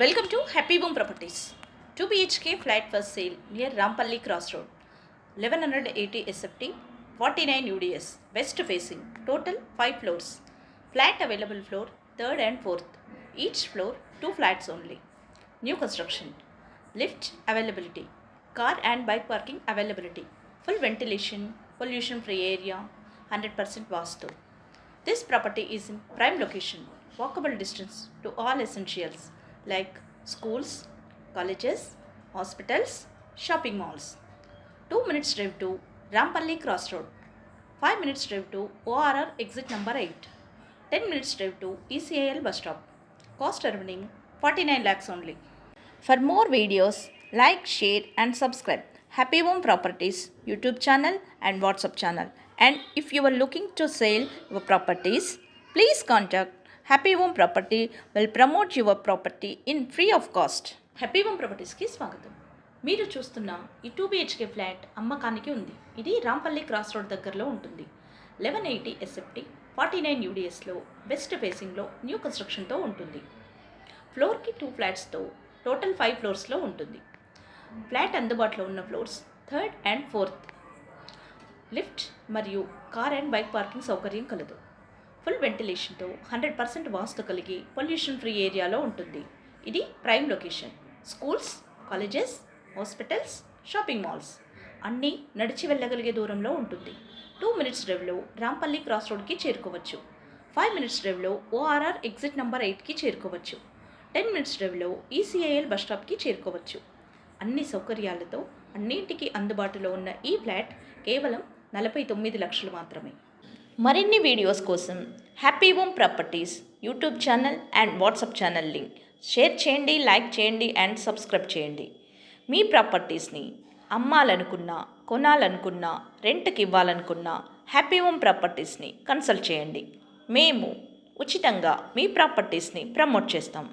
Welcome to Happy Boom Properties. 2 BHK flat for sale near Rampalli Crossroad. 1180 SFT, 49 UDS, west facing. Total 5 floors. Flat available floor 3rd and 4th. Each floor 2 flats only. New construction. Lift availability. Car and bike parking availability. Full ventilation, pollution free area, 100% Vastu. This property is in prime location, walkable distance to all essentials like schools, colleges, hospitals, shopping malls. 2 minutes drive to Rampalli Crossroad, 5 minutes drive to ORR exit number 8, 10 minutes drive to ECIL bus stop. Cost earning 49 lakhs only. For more videos, like, share and subscribe Happy Home Properties YouTube channel and WhatsApp channel. And if you are looking to sell your properties, please contact Happy Home Property will promote your property in free of cost. Happy home ప్రాపర్టీస్కి స్వాగతం. మీరు చూస్తున్న ఈ 2 BHK flat అమ్మకానికి ఉంది. ఇది Rampalli cross road దగ్గరలో ఉంటుంది. 1180 SFT 49 UDSలో వెస్ట్ ఫేసింగ్లో న్యూ కన్స్ట్రక్షన్తో ఉంటుంది. ఫ్లోర్కి 2 ఫ్లాట్స్తో టోటల్ 5 ఫ్లోర్స్లో ఉంటుంది. ఫ్లాట్ అందుబాటులో ఉన్న floors 3rd and 4th. Lift మరియు కార్ అండ్ బైక్ పార్కింగ్ సౌకర్యం కలదు. ఫుల్ వెంటిలేషన్తో 100% వాస్తు కలిగి పొల్యూషన్ ఫ్రీ ఏరియాలో ఉంటుంది. ఇది prime location. Schools, colleges, hospitals, shopping malls అన్నీ నడిచి వెళ్ళగలిగే దూరంలో ఉంటుంది. 2 minutes డ్రైవ్లో రాంపల్లి క్రాస్ రోడ్కి చేరుకోవచ్చు. 5 minutes డ్రైవ్లో ORR ఎగ్జిట్ నెంబర్ 8కి చేరుకోవచ్చు. 10 minutes డ్రైవ్లో ECIL బస్ స్టాప్కి చేరుకోవచ్చు. అన్ని సౌకర్యాలతో అన్నింటికి అందుబాటులో ఉన్న ఈ ఫ్లాట్ కేవలం 49 లక్షలు మాత్రమే. మరిన్ని వీడియోస్ కోసం happy home properties YouTube channel and WhatsApp channel link share చేయండి, లైక్ చేయండి అండ్ సబ్స్క్రైబ్ చేయండి. మీ ప్రాపర్టీస్ని అమ్మాలనుకున్నా, కొనాలనుకున్నా, రెంట్కి ఇవ్వాలనుకున్నా హ్యాపీ హోమ్ ప్రాపర్టీస్ని కన్సల్ట్ చేయండి. మేము ఉచితంగా మీ ప్రాపర్టీస్ని ప్రమోట్ చేస్తాం.